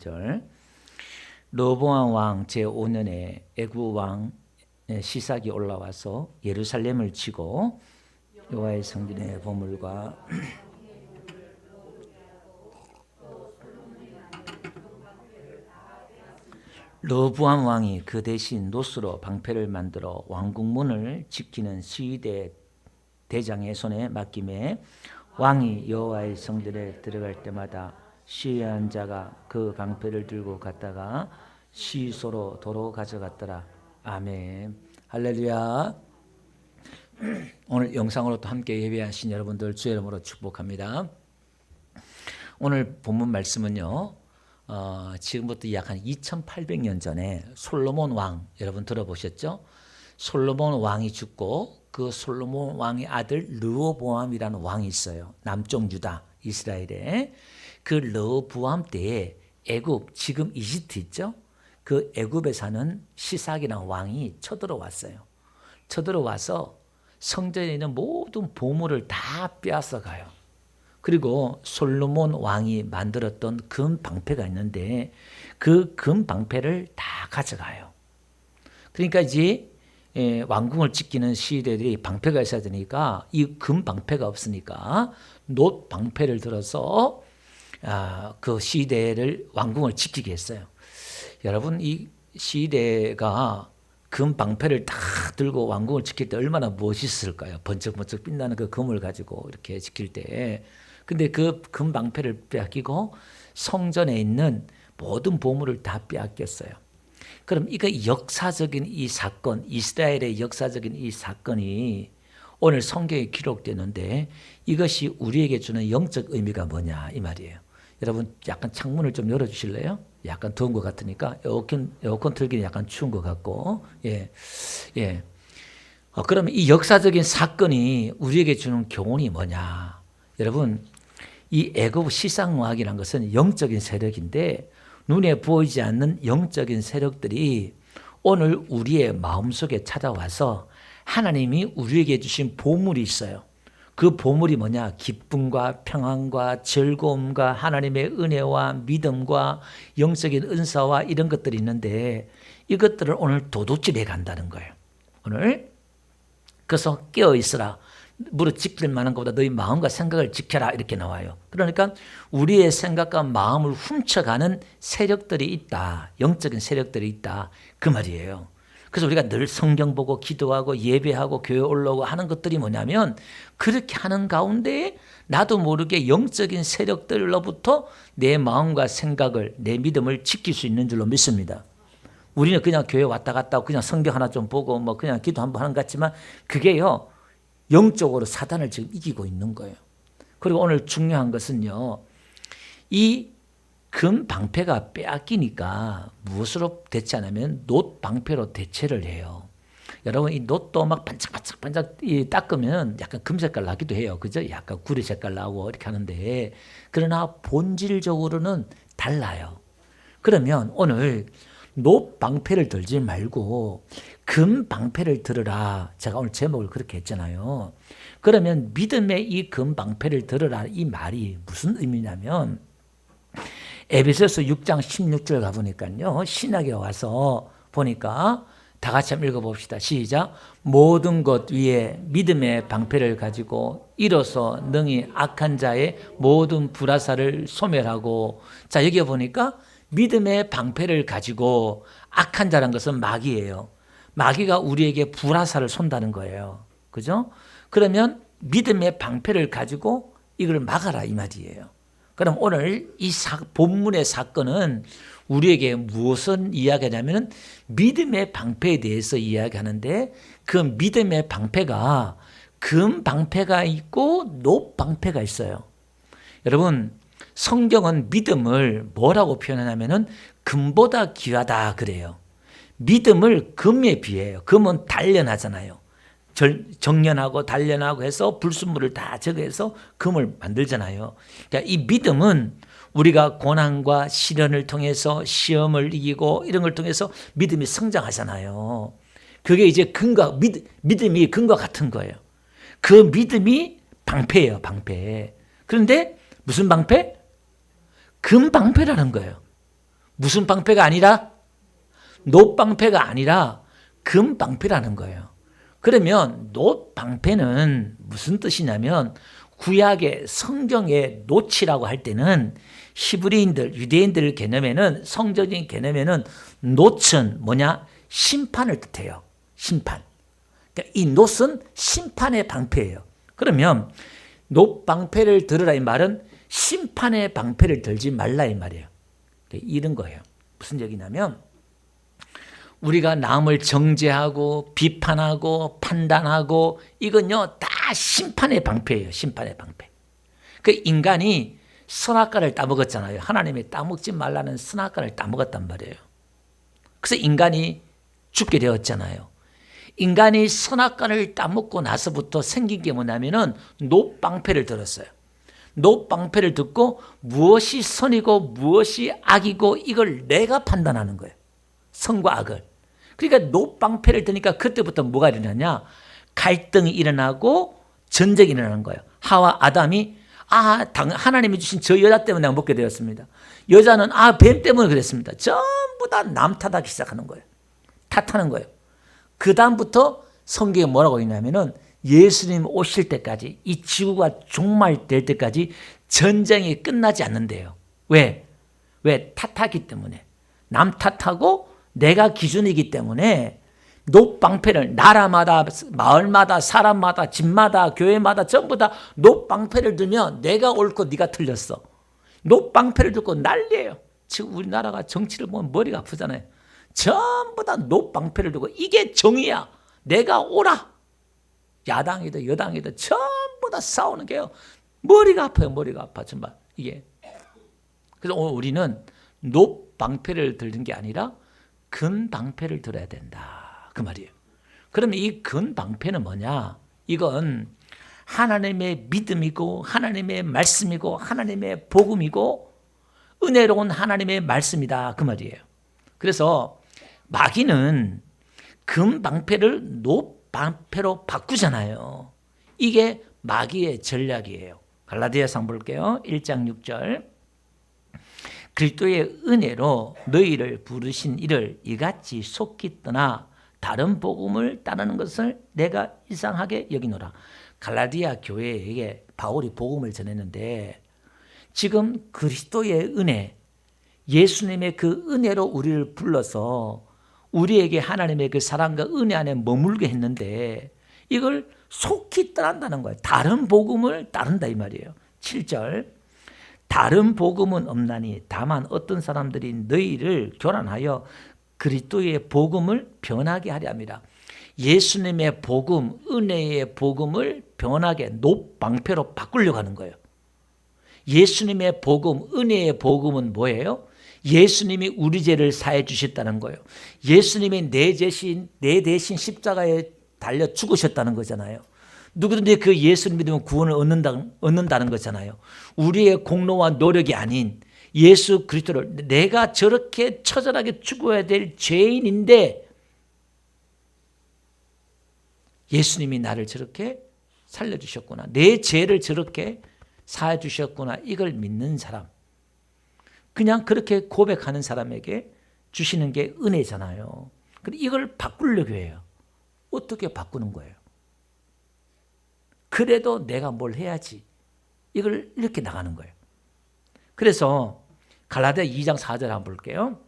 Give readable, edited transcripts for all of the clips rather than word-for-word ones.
절 르호보암 왕 제5년에 애굽 왕 시삭이 올라와서 예루살렘을 치고 여호와의 성전의 보물과 르호보암 왕이 그 대신 노스로 방패를 만들어 왕궁문을 지키는 시위대 대장의 손에 맡김에 왕이 여호와의 성전에 들어갈 때마다 시위한 자가 그 방패를 들고 갔다가 시소로 도로 가져갔더라. 아멘. 할렐루야. 오늘 영상으로 또 함께 예배하신 여러분들 주의 이름으로 축복합니다. 오늘 본문 말씀은요, 지금부터 약 한 2800년 전에 솔로몬 왕, 여러분 들어보셨죠? 솔로몬 왕이 죽고 그 솔로몬 왕의 아들 르호보암이라는 왕이 있어요. 남쪽 유다, 이스라엘에. 그 르호보암 때에 애굽, 지금 이집트 있죠? 그 애굽에 사는 시삭이라는 왕이 쳐들어왔어요. 쳐들어와서 성전에 있는 모든 보물을 다 빼앗아 가요. 그리고 솔로몬 왕이 만들었던 금 방패가 있는데 그 금 방패를 다 가져가요. 그러니까 이제 왕궁을 지키는 시대들이 방패가 있어야 되니까 이 금 방패가 없으니까 놋 방패를 들어서 그 시대를 왕궁을 지키게 했어요. 여러분, 이 시대가 금 방패를 딱 들고 왕궁을 지킬 때 얼마나 멋있을까요? 번쩍번쩍 빛나는 그 금을 가지고 이렇게 지킬 때. 근데 그 금 방패를 빼앗기고 성전에 있는 모든 보물을 다 빼앗겼어요. 그럼 이거 역사적인 이 사건, 이스라엘의 역사적인 이 사건이 오늘 성경에 기록되는데 이것이 우리에게 주는 영적 의미가 뭐냐 이 말이에요. 여러분 약간 창문을 좀 열어주실래요? 약간 더운 것 같으니까 에어컨 틀기는 약간 추운 것 같고 그러면 이 역사적인 사건이 우리에게 주는 교훈이 뭐냐? 여러분 이 애굽 시삭왕이라는 것은 영적인 세력인데 눈에 보이지 않는 영적인 세력들이 오늘 우리의 마음속에 찾아와서 하나님이 우리에게 주신 보물이 있어요. 그 보물이 뭐냐? 기쁨과 평안과 즐거움과 하나님의 은혜와 믿음과 영적인 은사와 이런 것들이 있는데 이것들을 오늘 도둑질해 간다는 거예요. 오늘 그래서 깨어있으라. 무릇 지킬 만한 것보다 너희 마음과 생각을 지켜라 이렇게 나와요. 그러니까 우리의 생각과 마음을 훔쳐가는 세력들이 있다. 영적인 세력들이 있다. 그 말이에요. 그래서 우리가 늘 성경 보고 기도하고 예배하고 교회 올라오고 하는 것들이 뭐냐면 그렇게 하는 가운데 나도 모르게 영적인 세력들로부터 내 마음과 생각을, 내 믿음을 지킬 수 있는 줄로 믿습니다. 우리는 그냥 교회 왔다 갔다 하고 그냥 성경 하나 좀 보고 뭐 그냥 기도 한번 하는 것 같지만 그게요, 영적으로 사단을 지금 이기고 있는 거예요. 그리고 오늘 중요한 것은요, 이 금 방패가 빼앗기니까 무엇으로 대체하냐면 놋 방패로 대체를 해요. 여러분 이 놋도 막 반짝반짝 닦으면 약간 금색깔 나기도 해요. 그죠? 약간 구리 색깔 나고 이렇게 하는데 그러나 본질적으로는 달라요. 그러면 오늘 놋 방패를 들지 말고 금 방패를 들으라. 제가 오늘 제목을 그렇게 했잖아요. 그러면 믿음의 이 금 방패를 들으라 이 말이 무슨 의미냐면 에베소서 6장 16절 가보니까요. 신약에 와서 보니까 다 같이 한번 읽어봅시다. 시작. 모든 것 위에 믿음의 방패를 가지고 일어서 능히 악한 자의 모든 불화살을 소멸하고. 자, 여기 보니까 믿음의 방패를 가지고 악한 자란 것은 마귀예요. 마귀가 우리에게 불화살을 쏜다는 거예요. 그죠? 그러면 믿음의 방패를 가지고 이걸 막아라 이 말이에요. 그럼 오늘 이 본문의 사건은 우리에게 무엇을 이야기하냐면 믿음의 방패에 대해서 이야기하는데 그 믿음의 방패가 금 방패가 있고 놋 방패가 있어요. 여러분 성경은 믿음을 뭐라고 표현하냐면은 금보다 귀하다 그래요. 믿음을 금에 비해요. 금은 단련하잖아요. 정련하고 단련하고 해서 불순물을 다 제거해서 금을 만들잖아요. 그러니까 이 믿음은 우리가 고난과 시련을 통해서 시험을 이기고 이런 걸 통해서 믿음이 성장하잖아요. 그게 이제 믿음이 금과 같은 거예요. 그 믿음이 방패예요, 방패. 그런데 무슨 방패? 금 방패라는 거예요. 무슨 방패가 아니라? 놋방패가 아니라 금방패라는 거예요. 그러면 놋방패는 무슨 뜻이냐면 구약의 성경의 놋이라고 할 때는 히브리인들, 유대인들 개념에는 성경적인 개념에는 놋은 뭐냐? 심판을 뜻해요. 심판. 그러니까 이 놋은 심판의 방패예요. 그러면 놋방패를 들으라 이 말은 심판의 방패를 들지 말라 이 말이에요. 이런 거예요. 무슨 얘기냐면 우리가 남을 정죄하고 비판하고 판단하고 이건요 다 심판의 방패예요. 심판의 방패. 그 인간이 선악과를 따먹었잖아요. 하나님이 따먹지 말라는 선악과를 따먹었단 말이에요. 그래서 인간이 죽게 되었잖아요. 인간이 선악과를 따먹고 나서부터 생긴 게 뭐냐면은 놋방패를 들었어요. 놋방패를 듣고 무엇이 선이고 무엇이 악이고 이걸 내가 판단하는 거예요. 선과 악을. 그러니까 놋방패를 드니까 그때부터 뭐가 일어나냐? 갈등이 일어나고 전쟁이 일어나는 거예요. 하와 아담이 하나님이 주신 저 여자 때문에 내가 먹게 되었습니다. 여자는 뱀 때문에 그랬습니다. 전부 다 남 탓하기 시작하는 거예요. 탓하는 거예요. 그 다음부터 성경에 뭐라고 있냐면은 예수님 오실 때까지 이 지구가 종말될 때까지 전쟁이 끝나지 않는데요. 왜? 탓하기 때문에. 남 탓하고 내가 기준이기 때문에 놋방패를 나라마다 마을마다 사람마다 집마다 교회마다 전부 다 놋방패를 들면 내가 옳고 네가 틀렸어. 놋방패를 들고 난리예요. 지금 우리나라가 정치를 보면 머리가 아프잖아요. 전부 다 놋방패를 들고 이게 정의야. 내가 옳아. 야당이든 여당이든 전부 다 싸우는 게요. 머리가 아파요. 머리가 아파 정말 이게. 그래서 오늘 우리는 놋방패를 들는 게 아니라 금방패를 들어야 된다. 그 말이에요. 그러면 이 금방패는 뭐냐? 이건 하나님의 믿음이고 하나님의 말씀이고 하나님의 복음이고 은혜로운 하나님의 말씀이다. 그 말이에요. 그래서 마귀는 금방패를 놋방패로 바꾸잖아요. 이게 마귀의 전략이에요. 갈라디아서 볼게요. 1장 6절. 그리스도의 은혜로 너희를 부르신 이를 이같이 속히 떠나 다른 복음을 따르는 것을 내가 이상하게 여기노라. 갈라디아 교회에게 바울이 복음을 전했는데 지금 그리스도의 은혜, 예수님의 그 은혜로 우리를 불러서 우리에게 하나님의 그 사랑과 은혜 안에 머물게 했는데 이걸 속히 떠난다는 거예요. 다른 복음을 따른다 이 말이에요. 7절. 다른 복음은 없나니 다만 어떤 사람들이 너희를 교란하여 그리스도의 복음을 변하게 하려 합니다. 예수님의 복음, 은혜의 복음을 변하게 놋방패로 바꾸려고 하는 거예요. 예수님의 복음, 은혜의 복음은 뭐예요? 예수님이 우리 죄를 사해 주셨다는 거예요. 예수님이 내 대신 십자가에 달려 죽으셨다는 거잖아요. 누구든지 그 예수를 믿으면 구원을 얻는다는 거잖아요. 우리의 공로와 노력이 아닌 예수 그리스도를 내가 저렇게 처절하게 죽어야 될 죄인인데 예수님이 나를 저렇게 살려주셨구나. 내 죄를 저렇게 사해 주셨구나. 이걸 믿는 사람. 그냥 그렇게 고백하는 사람에게 주시는 게 은혜잖아요. 이걸 바꾸려고 해요. 어떻게 바꾸는 거예요? 그래도 내가 뭘 해야지. 이걸 이렇게 나가는 거예요. 그래서 갈라디아 2장 4절 한번 볼게요.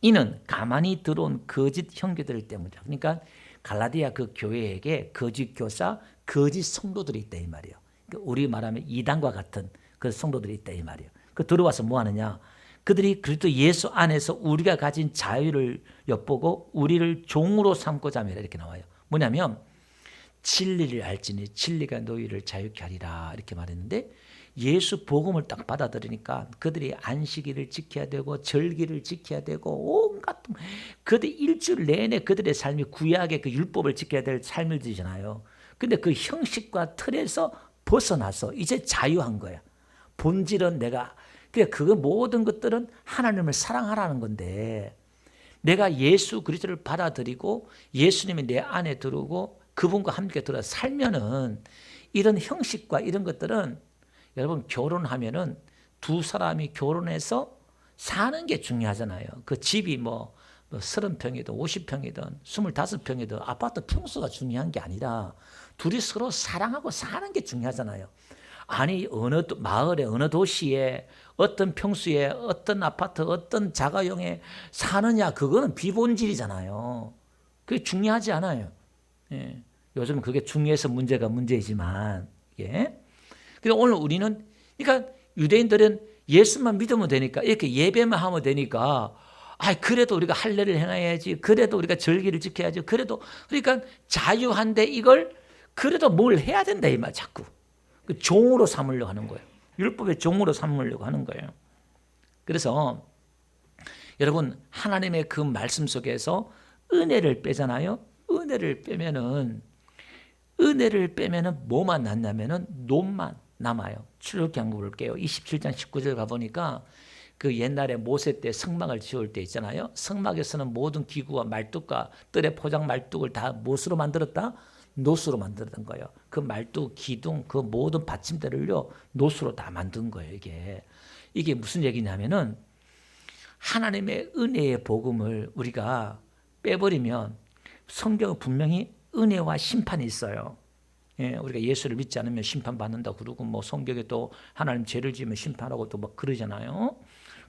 이는 가만히 들어온 거짓 형제들 때문이다. 그러니까 갈라디아 그 교회에게 거짓 교사, 거짓 성도들이 있다 이 말이에요. 그러니까 우리 말하면 이단과 같은 그 성도들이 있다 이 말이에요. 그 들어와서 뭐 하느냐? 그들이 그리스도 예수 안에서 우리가 가진 자유를 엿보고 우리를 종으로 삼고자 합니다. 이렇게 나와요. 뭐냐면 진리를 알지니 진리가 너희를 자유케 하리라 이렇게 말했는데 예수 복음을 딱 받아들이니까 그들이 안식일을 지켜야 되고 절기를 지켜야 되고 온갖 그들 일주일 내내 그들의 삶이 구약의 그 율법을 지켜야 될 삶이잖아요. 근데 그 형식과 틀에서 벗어나서 이제 자유한 거야. 본질은 내가 그 모든 것들은 하나님을 사랑하라는 건데 내가 예수 그리스도를 받아들이고 예수님이 내 안에 들어오고 그분과 함께 들어 살면은 이런 형식과 이런 것들은 여러분 결혼하면은 두 사람이 결혼해서 사는 게 중요하잖아요. 그 집이 뭐 30평이든 50평이든 25평이든 아파트 평수가 중요한 게 아니라 둘이 서로 사랑하고 사는 게 중요하잖아요. 아니 어느 마을에 어느 도시에 어떤 평수에 어떤 아파트 어떤 자가용에 사느냐 그거는 비본질이잖아요. 그게 중요하지 않아요. 예. 요즘 그게 중요해서 문제이지만 예. 그래서 오늘 우리는 그러니까 유대인들은 예수만 믿으면 되니까 이렇게 예배만 하면 되니까 그래도 우리가 할례를 행해야지 그래도 우리가 절기를 지켜야지 그래도 그러니까 자유한데 이걸 그래도 뭘 해야 된다 이 말 자꾸 그 종으로 삼으려고 하는 거예요. 율법의 종으로 삼으려고 하는 거예요. 그래서 여러분 하나님의 그 말씀 속에서 은혜를 빼잖아요. 은혜를 빼면은 뭐만 남냐면은 논만 남아요. 출애굽기 한번 볼게요. 27장 19절 가보니까 그 옛날에 모세 때 성막을 지을 때 있잖아요. 성막에서는 모든 기구와 말뚝과 뜰의 포장 말뚝을 다 무엇으로 만들었다? 노수로 만들었던 거예요. 그 말뚝, 기둥, 그 모든 받침대를요 노수로 다 만든 거예요. 이게 무슨 얘기냐면은 하나님의 은혜의 복음을 우리가 빼버리면 성경은 분명히 은혜와 심판이 있어요. 예, 우리가 예수를 믿지 않으면 심판받는다 그러고 뭐 성경에 또 하나님 죄를 지으면 심판하고 또 막 그러잖아요.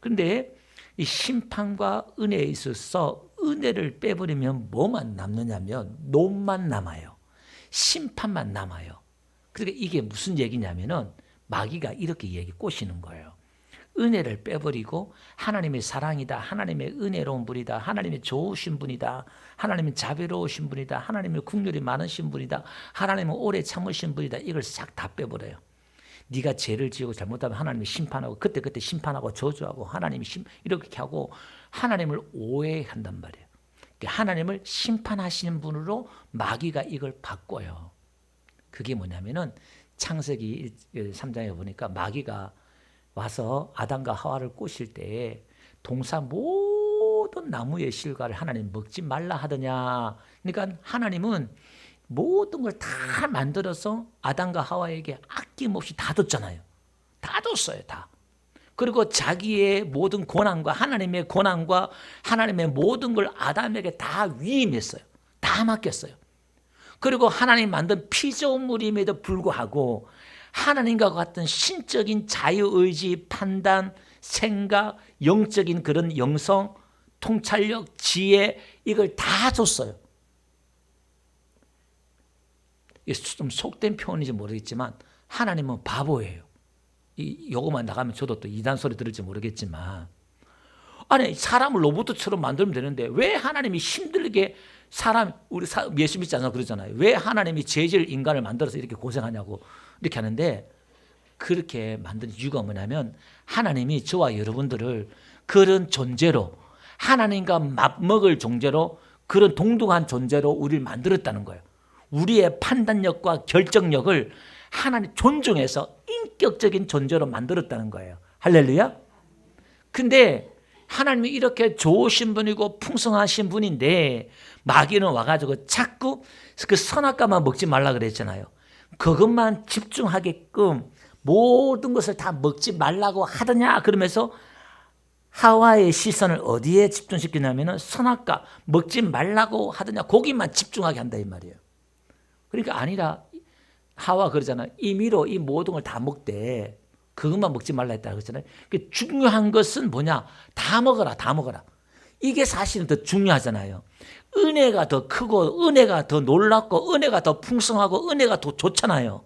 그런데 이 심판과 은혜에 있어서 은혜를 빼버리면 뭐만 남느냐면 논만 남아요. 심판만 남아요. 그러니까 이게 무슨 얘기냐면은 마귀가 이렇게 얘기 꼬시는 거예요. 은혜를 빼버리고 하나님의 사랑이다. 하나님의 은혜로운 분이다. 하나님의 좋으신 분이다. 하나님은 자비로우신 분이다. 하나님의 긍휼이 많으신 분이다. 하나님은 오래 참으신 분이다. 이걸 싹 다 빼버려요. 네가 죄를 지고 잘못하면 하나님이 심판하고 그때 심판하고 저주하고 하나님이 이렇게 하고 하나님을 오해한단 말이에요. 하나님을 심판하시는 분으로 마귀가 이걸 바꿔요. 그게 뭐냐면은 창세기 3장에 보니까 마귀가 와서 아담과 하와를 꼬실 때 동산 모든 나무의 실과를 하나님 먹지 말라 하더냐. 그러니까 하나님은 모든 걸 다 만들어서 아담과 하와에게 아낌없이 다 줬잖아요. 다 줬어요. 다. 그리고 자기의 모든 권한과 하나님의 권한과 하나님의 모든 걸 아담에게 다 위임했어요. 다 맡겼어요. 그리고 하나님 만든 피조물임에도 불구하고 하나님과 같은 신적인 자유의지, 판단, 생각, 영적인 그런 영성, 통찰력, 지혜 이걸 다 줬어요. 좀 속된 표현인지 모르겠지만 하나님은 바보예요. 요거만 나가면 저도 또 이단 소리 들을지 모르겠지만 아니 사람을 로봇처럼 만들면 되는데 왜 하나님이 힘들게 우리 예수 믿지 않아 그러잖아요. 왜 하나님이 죄질 인간을 만들어서 이렇게 고생하냐고 이렇게 하는데 그렇게 만든 이유가 뭐냐면 하나님이 저와 여러분들을 그런 존재로 하나님과 맞먹을 존재로 그런 동등한 존재로 우리를 만들었다는 거예요. 우리의 판단력과 결정력을 하나님 존중해서 인격적인 존재로 만들었다는 거예요. 할렐루야. 근데 하나님이 이렇게 좋으신 분이고 풍성하신 분인데 마귀는 와가지고 자꾸 그 선악과만 먹지 말라 그랬잖아요. 그것만 집중하게끔 모든 것을 다 먹지 말라고 하더냐 그러면서 하와의 시선을 어디에 집중시키냐면 선악과 먹지 말라고 하더냐 거기만 집중하게 한다 이 말이에요. 그러니까 아니라 하와 그러잖아요. 임의로 이 모든 걸 다 먹되 그것만 먹지 말라 했다 그러잖아요. 중요한 것은 뭐냐? 다 먹어라, 다 먹어라. 이게 사실은 더 중요하잖아요. 은혜가 더 크고 은혜가 더 놀랍고 은혜가 더 풍성하고 은혜가 더 좋잖아요.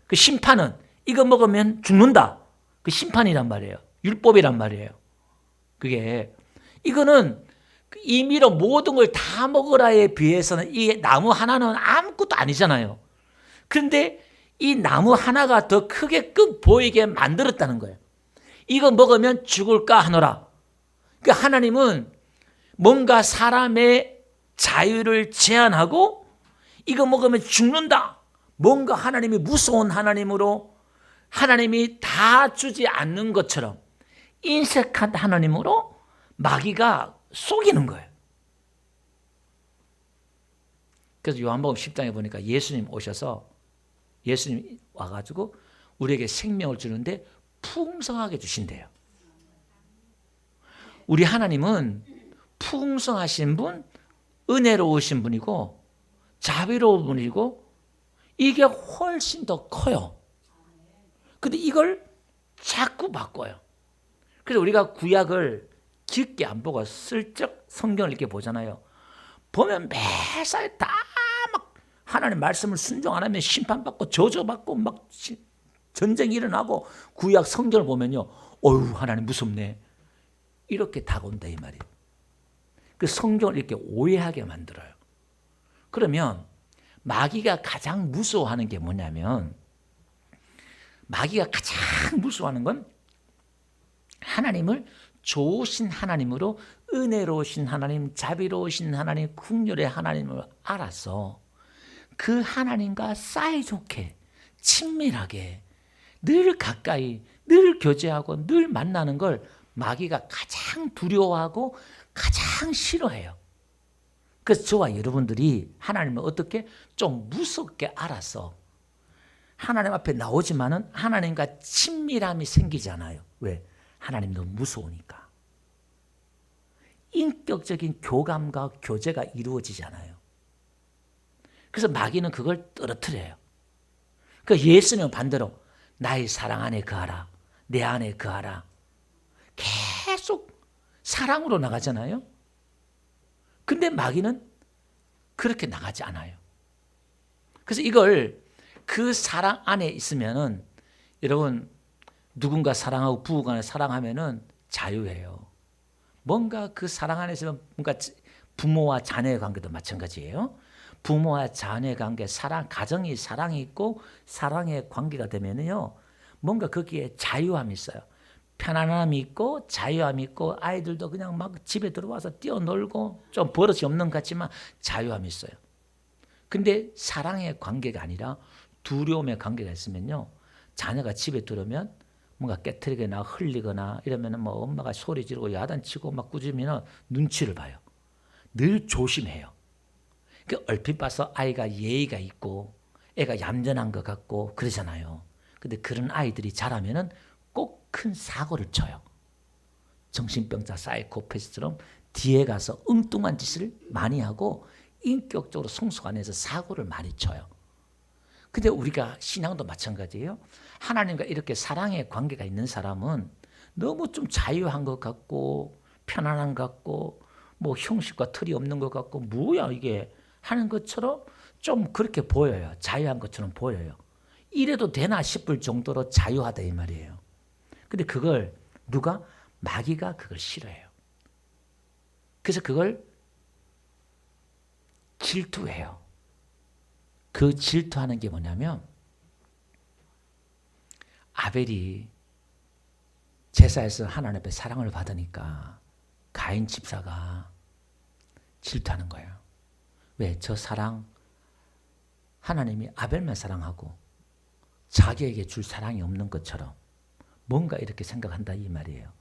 그 심판은 이거 먹으면 죽는다. 그 심판이란 말이에요. 율법이란 말이에요. 그게 이거는 임의로 모든 걸 다 먹으라에 비해서는 이 나무 하나는 아무것도 아니잖아요. 그런데 이 나무 하나가 더 크게끔 보이게 만들었다는 거예요. 이거 먹으면 죽을까 하노라. 그러니까 하나님은 뭔가 사람의 자유를 제한하고 이거 먹으면 죽는다. 뭔가 하나님이 무서운 하나님으로 하나님이 다 주지 않는 것처럼 인색한 하나님으로 마귀가 속이는 거예요. 그래서 요한복음 10장에 보니까 예수님 오셔서 예수님 와가지고 우리에게 생명을 주는데 풍성하게 주신대요. 우리 하나님은 풍성하신 분, 은혜로우신 분이고 자비로운 분이고 이게 훨씬 더 커요. 근데 이걸 자꾸 바꿔요. 그래서 우리가 구약을 깊게 안 보고 슬쩍 성경을 이렇게 보잖아요. 보면 매사에 다 막 하나님 말씀을 순종 안 하면 심판받고 저주받고 막 전쟁이 일어나고 구약 성경을 보면요. 어휴 하나님 무섭네. 이렇게 다가온다 이 말이에요. 그 성경을 이렇게 오해하게 만들어요. 그러면 마귀가 가장 무서워하는 게 뭐냐면 마귀가 가장 무서워하는 건 하나님을 좋으신 하나님으로 은혜로우신 하나님, 자비로우신 하나님, 긍휼의 하나님을 알아서 그 하나님과 사이좋게 친밀하게 늘 가까이 늘 교제하고 늘 만나는 걸 마귀가 가장 두려워하고 가장 싫어해요. 그래서 저와 여러분들이 하나님을 어떻게 좀 무섭게 알아서 하나님 앞에 나오지만은 하나님과 친밀함이 생기잖아요. 왜? 하나님 너무 무서우니까. 인격적인 교감과 교제가 이루어지잖아요. 그래서 마귀는 그걸 떨어뜨려요. 그 예수님은 반대로 나의 사랑 안에 거하라. 내 안에 거하라. 계속 사랑으로 나가잖아요. 근데 마귀는 그렇게 나가지 않아요. 그래서 이걸 그 사랑 안에 있으면은 여러분 누군가 사랑하고 부부간에 사랑하면은 자유해요. 뭔가 그 사랑 안에 있으면 뭔가 부모와 자녀의 관계도 마찬가지예요. 부모와 자녀의 관계, 사랑, 가정이 사랑이 있고 사랑의 관계가 되면요. 뭔가 거기에 자유함이 있어요. 편안함이 있고 자유함이 있고 아이들도 그냥 막 집에 들어와서 뛰어놀고 좀 버릇이 없는 것 같지만 자유함이 있어요. 근데 사랑의 관계가 아니라 두려움의 관계가 있으면요. 자녀가 집에 들어오면 뭔가 깨트리거나 흘리거나 이러면 뭐 엄마가 소리 지르고 야단치고 막 꾸짖으면 눈치를 봐요. 늘 조심해요. 그 얼핏 봐서 아이가 예의가 있고 애가 얌전한 것 같고 그러잖아요. 근데 그런 아이들이 자라면은 꼭 큰 사고를 쳐요. 정신병자 사이코패스처럼 뒤에 가서 엉뚱한 짓을 많이 하고 인격적으로 성숙 안에서 사고를 많이 쳐요. 근데 우리가 신앙도 마찬가지예요. 하나님과 이렇게 사랑의 관계가 있는 사람은 너무 좀 자유한 것 같고 편안한 것 같고 뭐 형식과 틀이 없는 것 같고 뭐야 이게 하는 것처럼 좀 그렇게 보여요. 자유한 것처럼 보여요. 이래도 되나 싶을 정도로 자유하다 이 말이에요. 근데 그걸 누가? 마귀가 그걸 싫어해요. 그래서 그걸 질투해요. 그 질투하는 게 뭐냐면 아벨이 제사에서 하나님 앞에 사랑을 받으니까 가인 집사가 질투하는 거예요. 왜? 저 사랑 하나님이 아벨만 사랑하고 자기에게 줄 사랑이 없는 것처럼 뭔가 이렇게 생각한다 이 말이에요.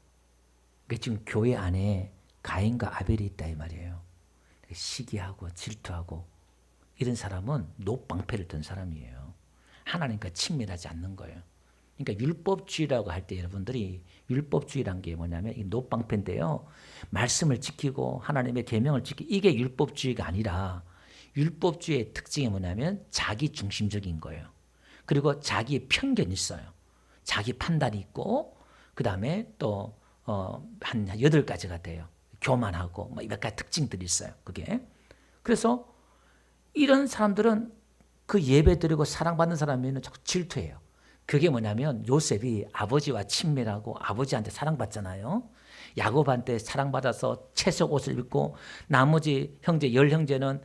그러니까 지금 교회 안에 가인과 아벨이 있다 이 말이에요. 시기하고 질투하고 이런 사람은 노방패를 든 사람이에요. 하나님과 친밀하지 않는 거예요. 그러니까 율법주의라고 할 때 여러분들이 율법주의란 게 뭐냐면 이 노방패인데요. 말씀을 지키고 하나님의 계명을 지키고 이게 율법주의가 아니라 율법주의의 특징이 뭐냐면 자기 중심적인 거예요. 그리고 자기의 편견이 있어요. 자기 판단이 있고 그 다음에 또 한 8가지가 돼요. 교만하고 뭐 몇 가지 특징들이 있어요. 그게. 그래서 이런 사람들은 그 예배 드리고 사랑받는 사람이면 자꾸 질투해요. 그게 뭐냐면 요셉이 아버지와 친밀하고 아버지한테 사랑받잖아요. 야곱한테 사랑받아서 채색 옷을 입고 나머지 형제 10형제는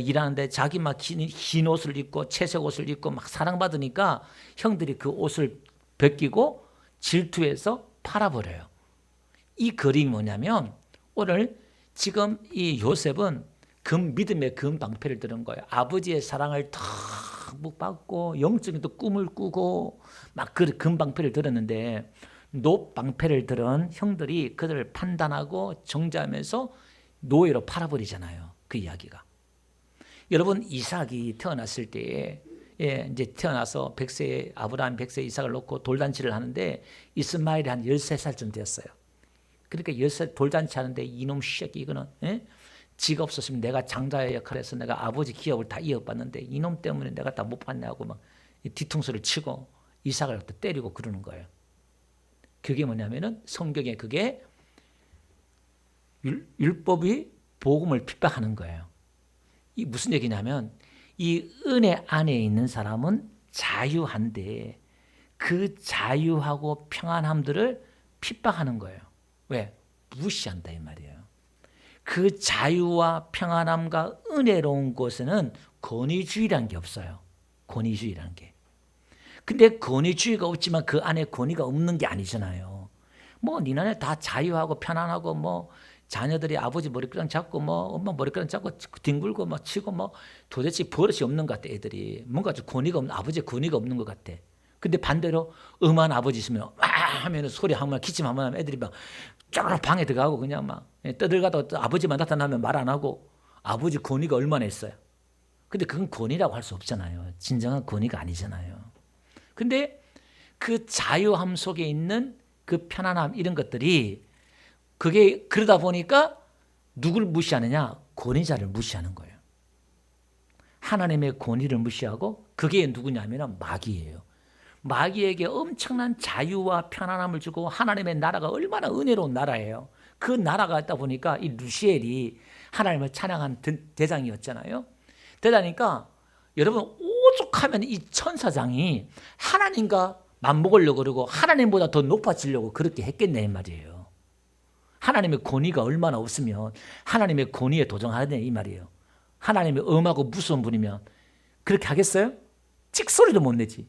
일하는데 자기 막 흰 옷을 입고 채색 옷을 입고 막 사랑받으니까 형들이 그 옷을 벗기고 질투해서 팔아버려요. 이 그림이 뭐냐면 오늘 지금 이 요셉은 믿음의 금방패를 들은 거예요. 아버지의 사랑을 다 받고 영적인 또 꿈을 꾸고 막 그 금방패를 들었는데 노방패를 들은 형들이 그들을 판단하고 정죄하면서 노예로 팔아버리잖아요. 그 이야기가. 여러분 이삭이 태어났을 때에 이제 태어나서 아브라함 100세 이삭을 놓고 돌잔치를 하는데 이스마엘이 한 13살쯤 되었어요. 그러니까 10살 돌잔치 하는데 이놈 새끼 이거는 지가 없었으면 내가 장자의 역할에서 내가 아버지 기업을 다 이어받는데 이놈 때문에 내가 다 못 받냐고 막 뒤통수를 치고 이삭을 또 때리고 그러는 거예요. 그게 뭐냐면은 성경에 그게 율법이 복음을 핍박하는 거예요. 이 무슨 얘기냐면 이 은혜 안에 있는 사람은 자유한데 그 자유하고 평안함들을 핍박하는 거예요. 왜? 무시한다 이 말이에요. 그 자유와 평안함과 은혜로운 곳에는 권위주의라는 게 없어요. 권위주의라는 게. 근데 권위주의가 없지만 그 안에 권위가 없는 게 아니잖아요. 뭐 니네 다 자유하고 편안하고 뭐 자녀들이 아버지 머리끄랑 잡고 뭐 엄마 머리끄랑 잡고 뒹굴고 뭐 치고 뭐 도대체 버릇이 없는 것 같아. 애들이 뭔가 좀 권위가 없는 아버지의 권위가 없는 것 같아. 근데 반대로 엄한 아버지 있으면 와 하면 소리 한번 기침 한번 하면 애들이 막 쫙 방에 들어가고 그냥 막 떠들가다 아버지만 나타나면 말 안 하고 아버지 권위가 얼마나 있어요. 근데 그건 권위라고 할 수 없잖아요. 진정한 권위가 아니잖아요. 근데 그 자유함 속에 있는 그 편안함 이런 것들이 그게 그러다 보니까 누굴 무시하느냐? 권위자를 무시하는 거예요. 하나님의 권위를 무시하고 그게 누구냐면 마귀예요. 마귀에게 엄청난 자유와 편안함을 주고 하나님의 나라가 얼마나 은혜로운 나라예요. 그 나라가 있다 보니까 이 루시엘이 하나님을 찬양한 대장이었잖아요. 그러니까 여러분 오죽하면 이 천사장이 하나님과 맞먹으려고 그러고 하나님보다 더 높아지려고 그렇게 했겠네 이 말이에요. 하나님의 권위가 얼마나 없으면 하나님의 권위에 도전하네 이 말이에요. 하나님이 엄하고 무서운 분이면 그렇게 하겠어요? 찍소리도 못 내지.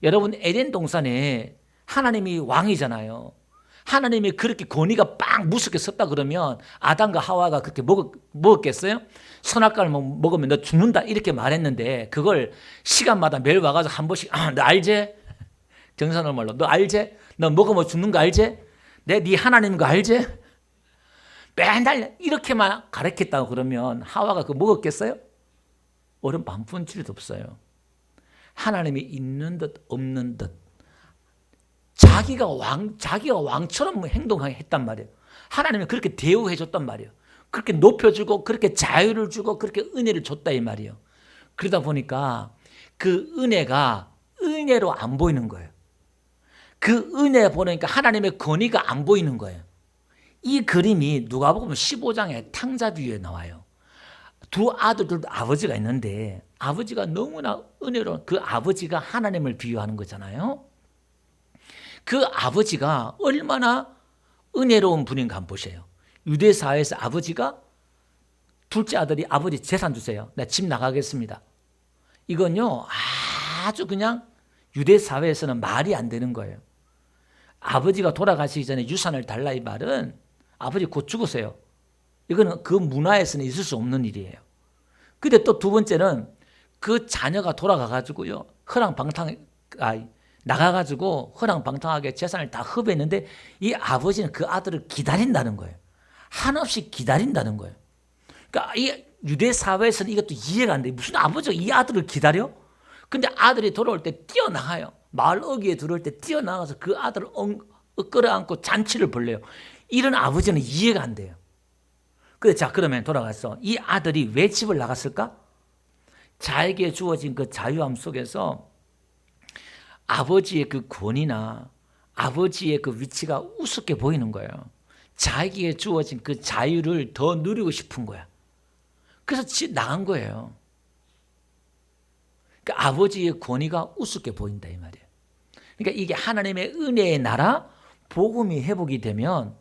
여러분 에덴 동산에 하나님이 왕이잖아요. 하나님이 그렇게 권위가 빡 무섭게 섰다 그러면 아담과 하와가 그렇게 먹었겠어요? 선악과를 먹으면 너 죽는다 이렇게 말했는데 그걸 시간마다 매일 와가지고 한 번씩 너 알지? 정선을 말로 너 알지? 너 먹으면 죽는 거 알지? 네 하나님인 거 알지? 맨날 이렇게만 가르쳤다고 그러면 하와가 그거 먹었겠어요? 얼음 반푼치리도 없어요. 하나님이 있는 듯 없는 듯 자기가 왕처럼 행동했단 말이에요. 하나님이 그렇게 대우해 줬단 말이에요. 그렇게 높여주고 그렇게 자유를 주고 그렇게 은혜를 줬다 이 말이에요. 그러다 보니까 그 은혜가 은혜로 안 보이는 거예요. 그 은혜 보니까 하나님의 권위가 안 보이는 거예요. 이 그림이 누가복음 15장에 탕자비유에 나와요. 두 아들들도 아버지가 있는데 아버지가 너무나 은혜로운 그 아버지가 하나님을 비유하는 거잖아요. 그 아버지가 얼마나 은혜로운 분인가 한번 보세요. 유대 사회에서 아버지가 둘째 아들이 아버지 재산 주세요. 나 집 나가겠습니다. 이건요 아주 그냥 유대 사회에서는 말이 안 되는 거예요. 아버지가 돌아가시기 전에 유산을 달라 이 말은 아버지 곧 죽으세요. 이거는 그 문화에서는 있을 수 없는 일이에요. 근데 또 두 번째는 그 자녀가 돌아가가지고요 나가가지고 허랑방탕하게 재산을 다 흡했는데 이 아버지는 그 아들을 기다린다는 거예요. 한없이 기다린다는 거예요. 그러니까 이 유대 사회에서는 이것도 이해가 안 돼. 무슨 아버지가 이 아들을 기다려? 근데 아들이 돌아올 때 뛰어나가요. 마을 어귀에 들어올 때 뛰어나가서 그 아들을 끌어안고 잔치를 벌려요. 이런 아버지는 이해가 안 돼요. 근데 자 그러면 돌아가서 이 아들이 왜 집을 나갔을까? 자에게 주어진 그 자유함 속에서 아버지의 그 권위나 아버지의 그 위치가 우습게 보이는 거예요. 자에게 주어진 그 자유를 더 누리고 싶은 거야. 그래서 나간 거예요. 그러니까 아버지의 권위가 우습게 보인다 이 말이에요. 그러니까 이게 하나님의 은혜의 나라 복음이 회복이 되면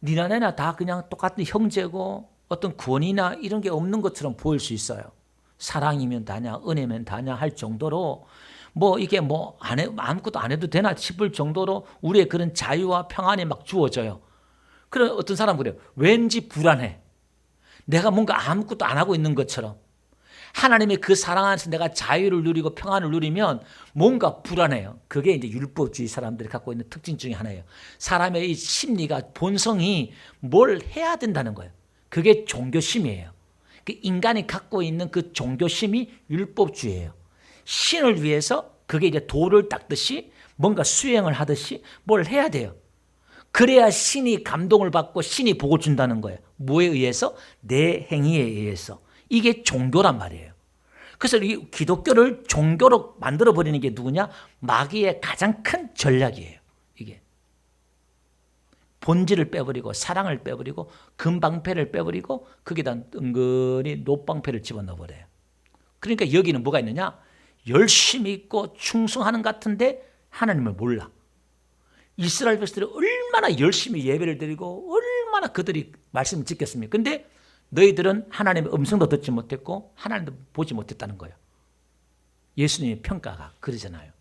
니나 내나 다 그냥 똑같은 형제고 어떤 권위나 이런 게 없는 것처럼 보일 수 있어요. 사랑이면 다냐 은혜면 다냐 할 정도로 뭐 이게 뭐 아무것도 안 해도 되나 싶을 정도로 우리의 그런 자유와 평안이 막 주어져요. 그런 어떤 사람은 그래요. 왠지 불안해. 내가 뭔가 아무것도 안 하고 있는 것처럼. 하나님의 그 사랑 안에서 내가 자유를 누리고 평안을 누리면 뭔가 불안해요. 그게 이제 율법주의 사람들이 갖고 있는 특징 중에 하나예요. 사람의 이 심리가 본성이 뭘 해야 된다는 거예요. 그게 종교심이에요. 그 인간이 갖고 있는 그 종교심이 율법주의예요. 신을 위해서 그게 이제 돌을 닦듯이 뭔가 수행을 하듯이 뭘 해야 돼요. 그래야 신이 감동을 받고 신이 복을 준다는 거예요. 뭐에 의해서? 내 행위에 의해서. 이게 종교란 말이에요. 그래서 이 기독교를 종교로 만들어버리는 게 누구냐? 마귀의 가장 큰 전략이에요. 이게 본질을 빼버리고 사랑을 빼버리고 금방패를 빼버리고 거기다 은근히 노방패를 집어넣어버려요. 그러니까 여기는 뭐가 있느냐? 열심히 있고 충성하는 것 같은데 하나님을 몰라. 이스라엘 백성들이 얼마나 열심히 예배를 드리고 얼마나 그들이 말씀을 지켰습니까? 근데 너희들은 하나님의 음성도 듣지 못했고 하나님도 보지 못했다는 거예요. 예수님의 평가가 그러잖아요.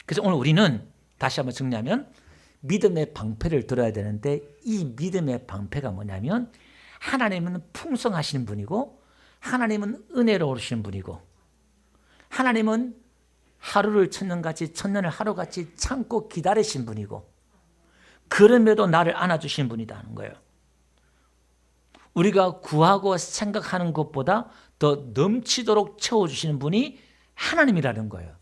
그래서 오늘 우리는 다시 한번 정리하면 믿음의 방패를 들어야 되는데 이 믿음의 방패가 뭐냐면 하나님은 풍성하신 분이고 하나님은 은혜로우신 분이고 하나님은 하루를 천년같이 천년을 하루같이 참고 기다리신 분이고 그럼에도 나를 안아주신 분이라는 거예요. 우리가 구하고 생각하는 것보다 더 넘치도록 채워주시는 분이 하나님이라는 거예요.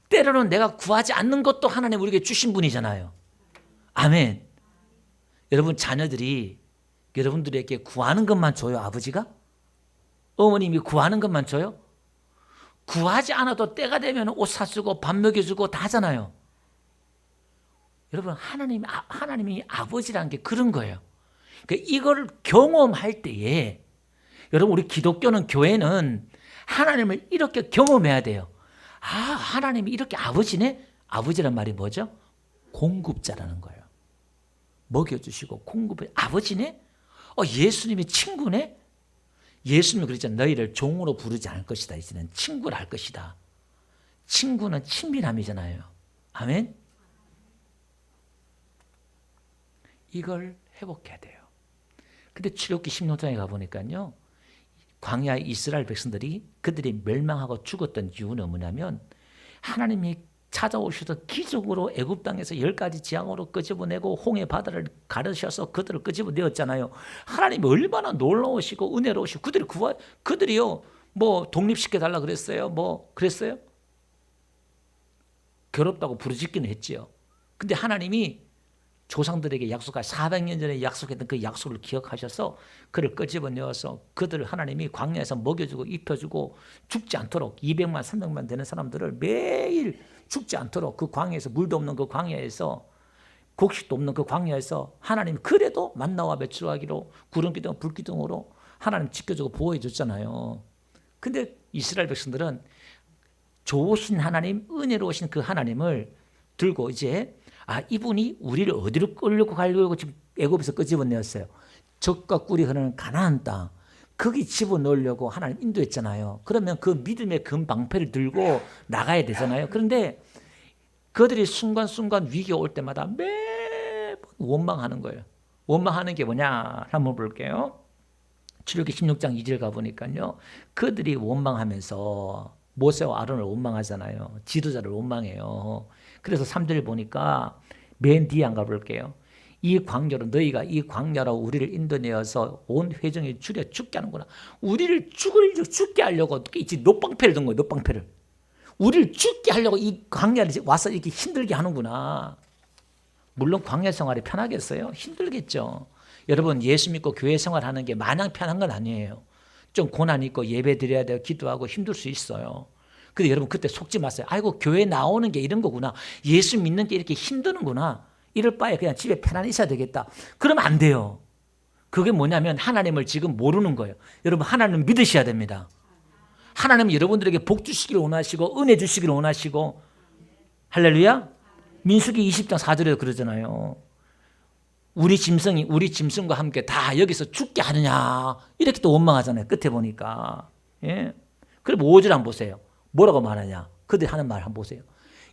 때로는 내가 구하지 않는 것도 하나님 우리에게 주신 분이잖아요. 아멘. 여러분 자녀들이 여러분들에게 구하는 것만 줘요? 아버지가? 어머님이 구하는 것만 줘요? 구하지 않아도 때가 되면 옷 사주고 밥 먹여주고 다 하잖아요. 여러분 하나님이 아버지라는 게 그런 거예요. 그러니까 이걸 경험할 때에 여러분 우리 기독교는 교회는 하나님을 이렇게 경험해야 돼요. 아 하나님이 이렇게 아버지네? 아버지란 말이 뭐죠? 공급자라는 거예요. 먹여주시고 공급해 아버지네? 예수님이 친구네? 예수님이 그랬잖아요. 너희를 종으로 부르지 않을 것이다. 이제는 친구를 할 것이다. 친구는 친밀함이잖아요. 아멘? 이걸 회복해야 돼요. 근데 출애굽기 16장에 가보니까요. 광야 이스라엘 백성들이 그들이 멸망하고 죽었던 이유는 뭐냐면 하나님이 찾아오셔서 기적으로 애굽 땅에서 10가지 재앙으로 끄집어내고 홍해 바다를 가르셔서 그들을 끄집어내었잖아요. 하나님이 얼마나 놀라우시고 은혜로우시고 그들이요 뭐 독립시켜 달라 그랬어요. 뭐 그랬어요? 괴롭다고 부르짖기는 했지요. 근데 하나님이 조상들에게 약속한 400년 전에 약속했던 그 약속을 기억하셔서 그를 끄집어내어서 그들을 하나님이 광야에서 먹여주고 입혀주고 죽지 않도록 200만 300만 되는 사람들을 매일 죽지 않도록 그 광야에서 물도 없는 그 광야에서 곡식도 없는 그 광야에서 하나님 그래도 만나와 메추라기로 구름기둥 불기둥으로 하나님 지켜주고 보호해 줬잖아요. 근데 이스라엘 백성들은 좋으신 하나님 은혜로우신 그 하나님을 들고 이제 이분이 우리를 어디로 끌려고 가려고 지금 애굽에서 끄집어내었어요. 적과 꿀이 흐르는 가나안 땅 거기 집어넣으려고 하나님 인도했잖아요. 그러면 그 믿음의 금방패를 들고 나가야 되잖아요. 그런데 그들이 순간순간 위기가 올 때마다 매번 원망하는 거예요. 원망하는 게 뭐냐 한번 볼게요. 출애굽기 16장 2절 가보니까요. 그들이 원망하면서 모세와 아론을 원망하잖아요. 지도자를 원망해요. 그래서 3절 보니까 맨 뒤에 안 가볼게요. 이 광야로 너희가 이 광야로 우리를 인도내어서 온 회중이 줄여 죽게 하는구나. 우리를 죽게 하려고 이제 노방패를 든 거예요. 노방패를. 우리를 죽게 하려고 이 광야를 와서 이렇게 힘들게 하는구나. 물론 광야 생활이 편하겠어요? 힘들겠죠. 여러분 예수 믿고 교회 생활하는 게 마냥 편한 건 아니에요. 좀 고난 있고 예배 드려야 돼요. 기도하고 힘들 수 있어요. 근데 여러분 그때 속지 마세요. 아이고 교회 나오는 게 이런 거구나. 예수 믿는 게 이렇게 힘드는구나. 이럴 바에 그냥 집에 편안히 있어야 되겠다. 그러면 안 돼요. 그게 뭐냐면 하나님을 지금 모르는 거예요. 여러분 하나님을 믿으셔야 됩니다. 하나님은 여러분들에게 복 주시기를 원하시고 은혜 주시기를 원하시고 할렐루야. 민수기 20장 4절에도 그러잖아요. 우리 짐승과 함께 다 여기서 죽게 하느냐 이렇게 또 원망하잖아요. 끝에 보니까. 예. 그럼 5절 한번 보세요. 뭐라고 말하냐. 그들이 하는 말 한번 보세요.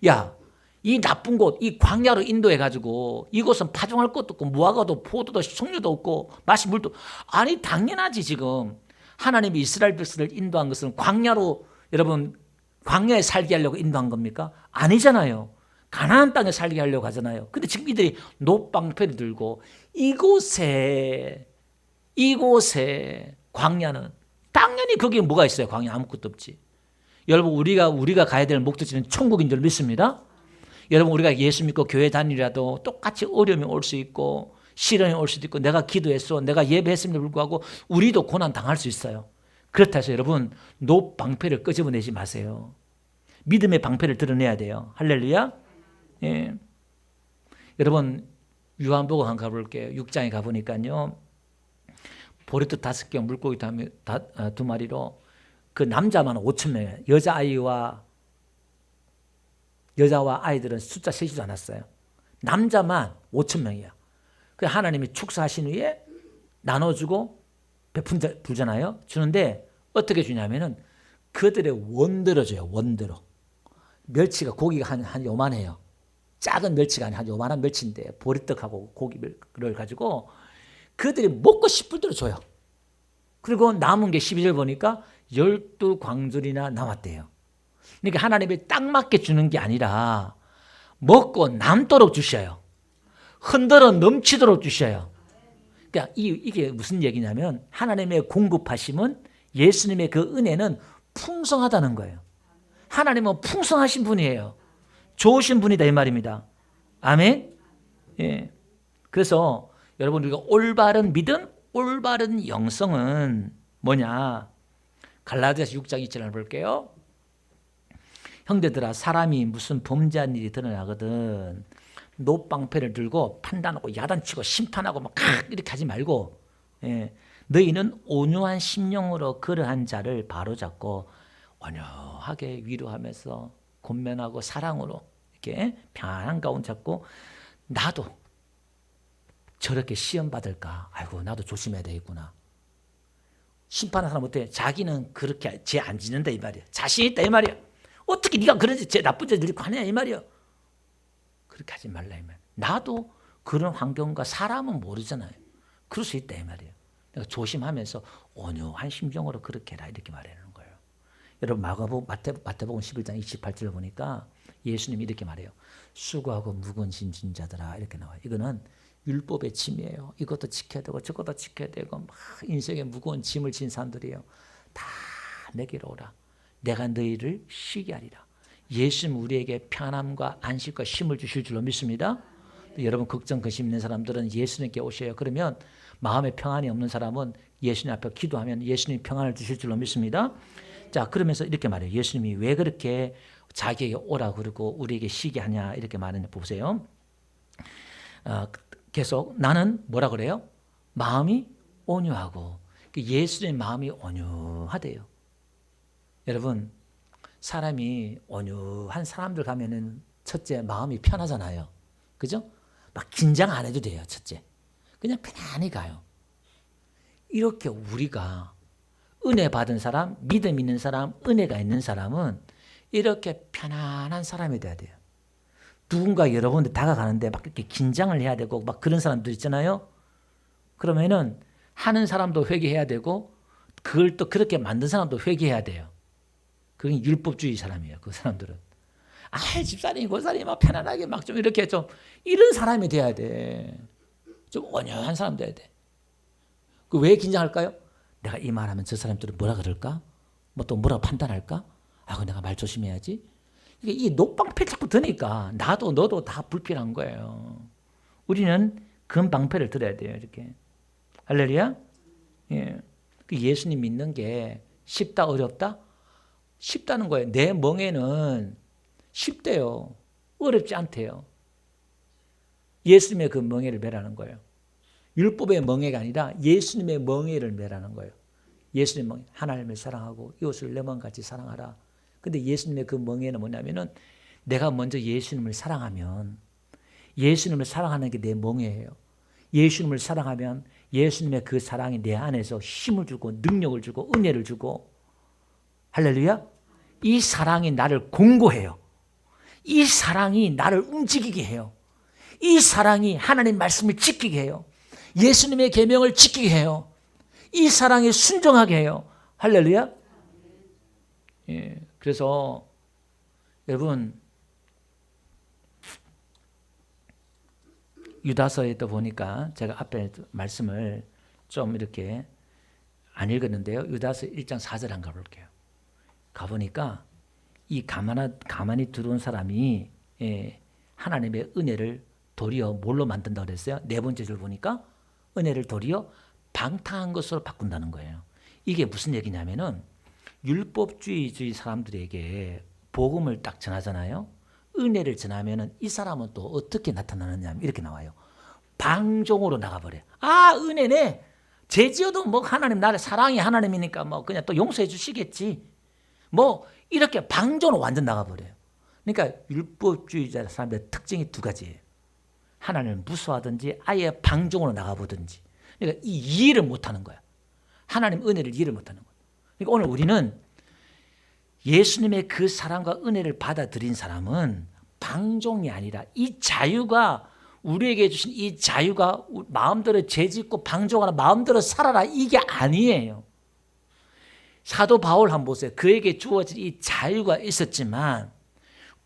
야, 이 나쁜 곳, 이 광야로 인도해가지고 이곳은 파종할 것도 없고 무화과도 포도도 석류도 없고 마실 물도 아니 당연하지. 지금 하나님이 이스라엘 백성을 인도한 것은 광야로 여러분 광야에 살게 하려고 인도한 겁니까? 아니잖아요. 가나안 땅에 살게 하려고 하잖아요. 근데 지금 이들이 노방패를 들고 이곳에 광야는 당연히 거기에 뭐가 있어요? 광야 아무것도 없지. 여러분 우리가 가야 될 목적지는 천국인 줄 믿습니다. 여러분 우리가 예수 믿고 교회 다니라도 똑같이 어려움이 올 수 있고 시련이 올 수도 있고 내가 기도했어 내가 예배했음에도 불구하고 우리도 고난 당할 수 있어요. 그렇다 해서 여러분 노방패를 끄집어내지 마세요. 믿음의 방패를 드러내야 돼요. 할렐루야. 예. 여러분 요한복음 한번 가볼게요. 6장에 가보니까요. 보리떡 5개 물고기 2마리로 그 남자만 5,000명이에요. 여자와 아이들은 숫자 세지도 않았어요. 남자만 5,000명이야. 그 하나님이 축사하신 후에 나눠주고 베푼잖아요. 주는데 어떻게 주냐면은 그들의 원대로 줘요. 원대로. 멸치가 고기가 한 요만해요. 작은 멸치가 아니라 한 요만한 멸치인데 보리떡하고 고기를 가지고 그들이 먹고 싶을 대로 줘요. 그리고 남은 게 12절 보니까 12광줄이나 남았대요. 그러니까 하나님이 딱 맞게 주는 게 아니라 먹고 남도록 주셔요. 흔들어 넘치도록 주셔요. 그러니까 이게 무슨 얘기냐면 하나님의 공급하심은 예수님의 그 은혜는 풍성하다는 거예요. 하나님은 풍성하신 분이에요. 좋으신 분이다 이 말입니다. 아멘. 예. 그래서 여러분 우리가 올바른 믿음, 올바른 영성은 뭐냐? 갈라디아서 6장 2절을 볼게요. 형제들아 사람이 무슨 범죄한 일이 드러나거든 노방패를 들고 판단하고 야단치고 심판하고 막 이렇게 하지 말고 너희는 온유한 심령으로 그러한 자를 바로잡고 온유하게 위로하면서 권면하고 사랑으로 이렇게 평안한 가운데 잡고 나도 저렇게 시험 받을까? 아이고 나도 조심해야 되겠구나. 심판하는 사람 어때? 자기는 그렇게 죄 안 짓는다 이 말이야. 자신 있다 이 말이야. 어떻게 네가 그런 죄 나쁜 죄 짓고 하냐 이 말이야. 그렇게 하지 말라 이 말. 나도 그런 환경과 사람은 모르잖아요. 그럴 수 있다 이 말이에요. 내가 조심하면서 온유한 심정으로 그렇게 해라 이렇게 말하는 거예요. 여러분 마태복음 11장 28절을 보니까 예수님이 이렇게 말해요. 수고하고 무거운 짐진 자들아 이렇게 나와요. 이거는 율법의 짐이에요. 이것도 지켜야 되고 저것도 지켜야 되고 막 인생에 무거운 짐을 진 사람들이에요. 다 내게로 오라. 내가 너희를 쉬게 하리라. 예수님 우리에게 평안함과 안식과 쉼을 주실 줄로 믿습니다. 여러분 걱정 근심 있는 사람들은 예수님께 오셔요. 그러면 마음에 평안이 없는 사람은 예수님 앞에 기도하면 예수님이 평안을 주실 줄로 믿습니다. 자 그러면서 이렇게 말해요. 예수님이 왜 그렇게 자기에게 오라 그러고 우리에게 쉬게 하냐 이렇게 말하는 보세요. 계속 나는 뭐라 그래요? 마음이 온유하고 예수님의 마음이 온유하대요. 여러분 사람이 온유한 사람들 가면은 첫째 마음이 편하잖아요. 그죠? 막 긴장 안 해도 돼요. 첫째 그냥 편안히 가요. 이렇게 우리가 은혜 받은 사람, 믿음 있는 사람, 은혜가 있는 사람은 이렇게 편안한 사람이 돼야 돼요. 누군가 여러분들 다가가는데 막 이렇게 긴장을 해야 되고 막 그런 사람들 있잖아요. 그러면은 하는 사람도 회개해야 되고 그걸 또 그렇게 만든 사람도 회개해야 돼요. 그건 율법주의 사람이에요. 그 사람들은. 집사님, 고사님 막 편안하게 막 좀 이렇게 좀 이런 사람이 돼야 돼. 좀 온유한 사람 돼야 돼. 그 왜 긴장할까요? 내가 이 말하면 저 사람들은 뭐라 그럴까? 뭐 또 뭐라고 판단할까? 내가 말 조심해야지. 이 녹방패 자꾸 드니까 나도 너도 다 불필요한 거예요. 우리는 금방패를 들어야 돼요. 이렇게. 할렐루야? 예. 예수님 믿는 게 쉽다 어렵다? 쉽다는 거예요. 내 멍에는 쉽대요. 어렵지 않대요. 예수님의 그 멍에를 매라는 거예요. 율법의 멍에가 아니라 예수님의 멍에를 매라는 거예요. 예수님의 멍에 하나님을 사랑하고 이웃을 내 마음같이 사랑하라. 근데 예수님의 그 멍에는 뭐냐면은 내가 먼저 예수님을 사랑하면 예수님을 사랑하는 게 내 멍에예요. 예수님을 사랑하면 예수님의 그 사랑이 내 안에서 힘을 주고 능력을 주고 은혜를 주고 할렐루야. 이 사랑이 나를 공고해요. 이 사랑이 나를 움직이게 해요. 이 사랑이 하나님 말씀을 지키게 해요. 예수님의 계명을 지키게 해요. 이 사랑이 순종하게 해요. 할렐루야. 예, 그래서 여러분 유다서에도 보니까 제가 앞에 말씀을 좀 이렇게 안 읽었는데요. 유다서 1장 4절 한번 가볼게요. 가보니까 이 가만히 들어온 사람이 하나님의 은혜를 도리어 뭘로 만든다고 그랬어요? 네 번째 줄 보니까 은혜를 도리어 방탕한 것으로 바꾼다는 거예요. 이게 무슨 얘기냐면은 율법주의 사람들에게 복음을 딱 전하잖아요. 은혜를 전하면은 이 사람은 또 어떻게 나타나느냐 이렇게 나와요. 방종으로 나가버려요. 아, 은혜네. 죄 지어도 뭐 하나님 나를 사랑이 하나님이니까 뭐 그냥 또 용서해 주시겠지. 뭐 이렇게 방종으로 완전 나가버려요. 그러니까 율법주의자 사람들의 특징이 두 가지예요. 하나님을 무서워하든지 아예 방종으로 나가보든지. 그러니까 이 이해를 못하는 거야. 하나님 은혜를 이해를 못하는 거야. 그러니까 오늘 우리는 예수님의 그 사랑과 은혜를 받아들인 사람은 방종이 아니라 이 자유가 우리에게 주신 이 자유가 마음대로 죄짓고 방종하라 마음대로 살아라 이게 아니에요. 사도 바울 한번 보세요. 그에게 주어진 이 자유가 있었지만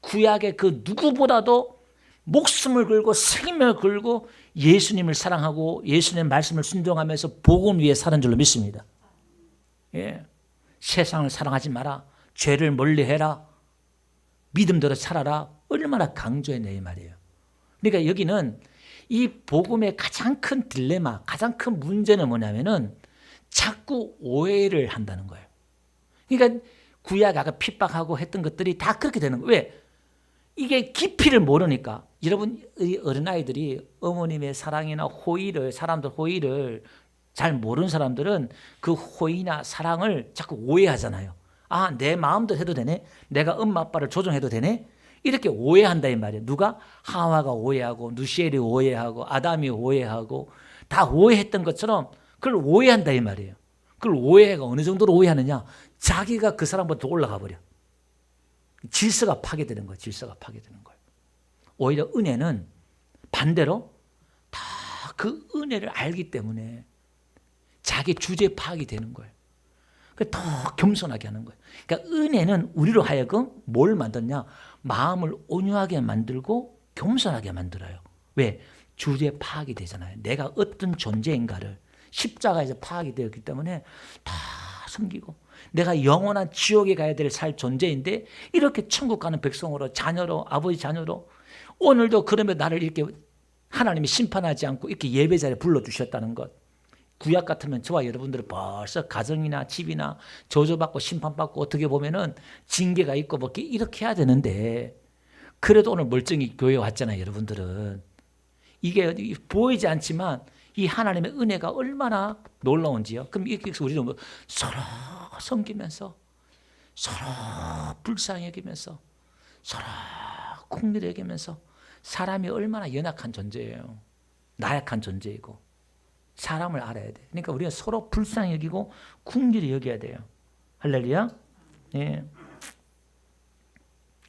구약의 그 누구보다도 목숨을 걸고 생명을 걸고 예수님을 사랑하고 예수님의 말씀을 순종하면서 복음 위에 사는 줄로 믿습니다. 예. 세상을 사랑하지 마라. 죄를 멀리해라. 믿음대로 살아라. 얼마나 강조했네 이 말이에요. 그러니까 여기는 이 복음의 가장 큰 딜레마, 가장 큰 문제는 뭐냐면은 자꾸 오해를 한다는 거예요. 그러니까 구약 아까 핍박하고 했던 것들이 다 그렇게 되는 거예요. 왜? 이게 깊이를 모르니까. 여러분 어린아이들이 어머님의 사랑이나 호의를 사람들 호의를 잘 모르는 사람들은 그 호의나 사랑을 자꾸 오해하잖아요. 아, 내 마음대로 해도 되네? 내가 엄마 아빠를 조종해도 되네? 이렇게 오해한다 이 말이에요. 누가? 하와가 오해하고 누시엘이 오해하고 아담이 오해하고 다 오해했던 것처럼 그걸 오해한다 이 말이에요. 그걸 오해가 어느 정도로 오해하느냐? 자기가 그 사람보다 올라가 버려. 질서가 파괴되는 거예요. 질서가 파괴되는 거예요. 오히려 은혜는 반대로 다 그 은혜를 알기 때문에 자기 주제 파악이 되는 거예요. 더 겸손하게 하는 거예요. 그러니까 은혜는 우리로 하여금 뭘 만드냐? 마음을 온유하게 만들고 겸손하게 만들어요. 왜? 주제 파악이 되잖아요. 내가 어떤 존재인가를 십자가에서 파악이 되었기 때문에 다 섬기고 내가 영원한 지옥에 가야 될 살 존재인데 이렇게 천국 가는 백성으로 자녀로 아버지 자녀로 오늘도 그러면 나를 이렇게 하나님이 심판하지 않고 이렇게 예배 자리에 불러주셨다는 것. 구약 같으면 저와 여러분들은 벌써 가정이나 집이나 저주받고 심판받고 어떻게 보면은 징계가 있고 뭐 이렇게 해야 되는데 그래도 오늘 멀쩡히 교회에 왔잖아요. 여러분들은. 이게 보이지 않지만 이 하나님의 은혜가 얼마나 놀라운지요. 그럼 이렇게 해서 우리도 뭐 서로 섬기면서 서로 불쌍히 여기면서 서로 긍휼히 여기면서 사람이 얼마나 연약한 존재예요. 나약한 존재이고 사람을 알아야 돼. 그러니까 우리가 서로 불쌍히 여기고 긍휼히 여겨야 돼요. 할렐루야. 예.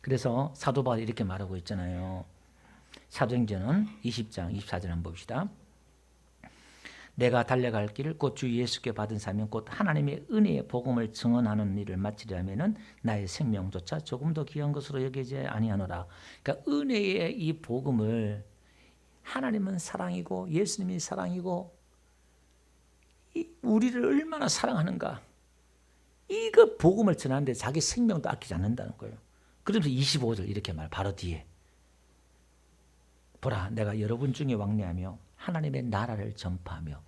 그래서 사도 바울이 이렇게 말하고 있잖아요. 사도행전은 20장 24절 한번 봅시다. 내가 달려갈 길을 곧 주 예수께 받은 사명 곧 하나님의 은혜의 복음을 증언하는 일을 마치려면은 나의 생명조차 조금 더 귀한 것으로 여기지 아니하노라. 그러니까 은혜의 이 복음을 하나님은 사랑이고 예수님이 사랑이고 우리를 얼마나 사랑하는가. 이거 복음을 전하는데 자기 생명도 아끼지 않는다는 거예요. 그러면서 25절 이렇게 말 바로 뒤에 보라 내가 여러분 중에 왕래하며 하나님의 나라를 전파하며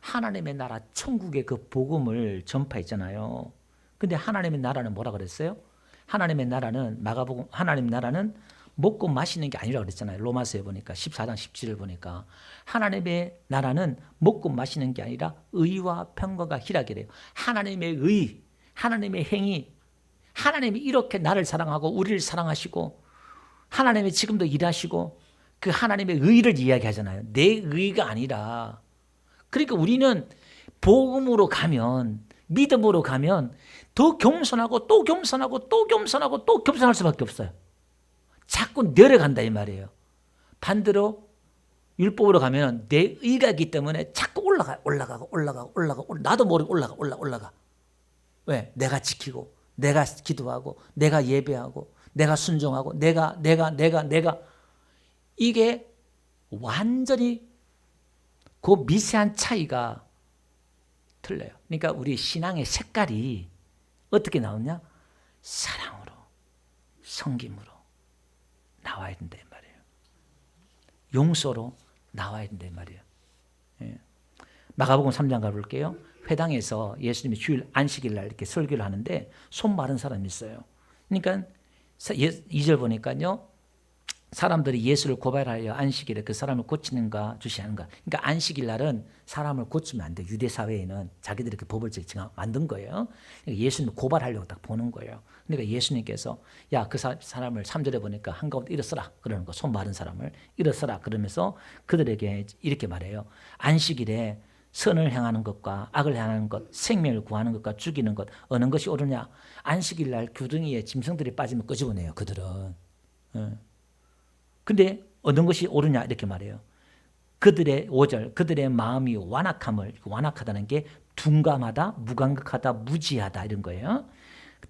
하나님의 나라 천국의 그 복음을 전파했잖아요. 근데 하나님의 나라는 뭐라 그랬어요? 하나님의 나라는 마가복음 하나님의 나라는 먹고 마시는 게 아니라 그랬잖아요. 로마서에 보니까 14장 17절 보니까 하나님의 나라는 먹고 마시는 게 아니라 의와 평강과 희락이래요. 하나님의 의, 하나님의 행위, 하나님이 이렇게 나를 사랑하고 우리를 사랑하시고 하나님이 지금도 일하시고 그 하나님의 의를 이야기하잖아요. 내 의가 아니라. 그러니까 우리는 복음으로 가면 믿음으로 가면 더 겸손하고 또 겸손하고 또 겸손하고 또 겸손할 수밖에 없어요. 자꾸 내려간다 이 말이에요. 반대로 율법으로 가면 내 의가 있기 때문에 자꾸 올라가고 나도 모르게 올라가. 왜? 내가 지키고 내가 기도하고 내가 예배하고 내가 순종하고 내가 이게 완전히 그 미세한 차이가 틀려요. 그러니까 우리 신앙의 색깔이 어떻게 나오냐? 사랑으로, 섬김으로 나와야 된다 이 말이에요. 용서로 나와야 된다 이 말이에요. 예. 마가복음 3장 가볼게요. 회당에서 예수님이 주일 안식일 날 이렇게 설교를 하는데 손 마른 사람이 있어요. 그러니까 2절 보니까요. 사람들이 예수를 고발하여 안식일에 그 사람을 고치는가 주시하는가. 그러니까 안식일 날은 사람을 고치면 안 돼. 유대 사회에는 자기들이 그 법을 만든 거예요. 그러니까 예수님을 고발하려고 딱 보는 거예요. 그러니까 예수님께서 야, 그 사람을 3절에 보니까 한가운데 일어서라 그러는 거. 손 마른 사람을 일어서라 그러면서 그들에게 이렇게 말해요. 안식일에 선을 행하는 것과 악을 행하는 것, 생명을 구하는 것과 죽이는 것 어느 것이 옳으냐. 안식일 날 규둥이에 짐승들이 빠지면 끄집어내요. 그들은. 근데 어떤 것이 옳으냐 이렇게 말해요. 그들의 5절 그들의 마음이 완악하다는 게 둔감하다, 무감각하다, 무지하다 이런 거예요.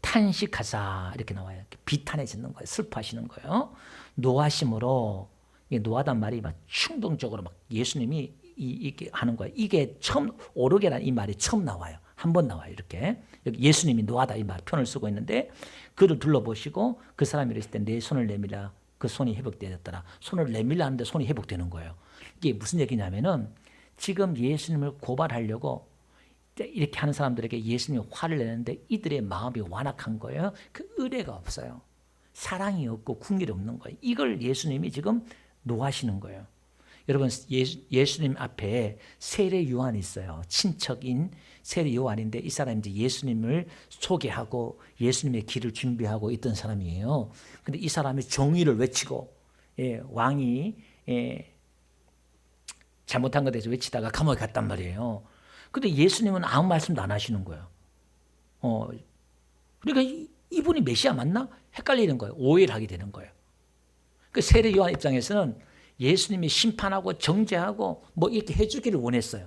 탄식하사 이렇게 나와요. 비탄해지는 거예요. 슬퍼하시는 거예요. 노하심으로 노하단 말이 막 충동적으로 막 예수님이 이렇게 하는 거예요. 이게 처음 오르게라는 이 말이 처음 나와요. 한 번 나와요. 이렇게 여기 예수님이 노하다 이 말 표현을 쓰고 있는데 그를 둘러보시고 그 사람이 이랬을 때 내 손을 내밀라. 그 손이 회복되었더라. 손을 내밀라 하는데 손이 회복되는 거예요. 이게 무슨 얘기냐면은 지금 예수님을 고발하려고 이렇게 하는 사람들에게 예수님이 화를 내는데 이들의 마음이 완악한 거예요. 그 의뢰가 없어요. 사랑이 없고 궁율이 없는 거예요. 이걸 예수님이 지금 노하시는 거예요. 여러분 예수님 앞에 세례 요한이 있어요. 친척인 세례 요한인데 이 사람이 이제 예수님을 소개하고 예수님의 길을 준비하고 있던 사람이에요. 근데 이 사람이 정의를 외치고 왕이 잘못한 것에 대해서 외치다가 감옥에 갔단 말이에요. 근데 예수님은 아무 말씀도 안 하시는 거예요. 그러니까 이분이 메시아 맞나? 헷갈리는 거예요. 오해를 하게 되는 거예요. 그 세례 요한 입장에서는 예수님이 심판하고 정죄하고 뭐 이렇게 해주기를 원했어요.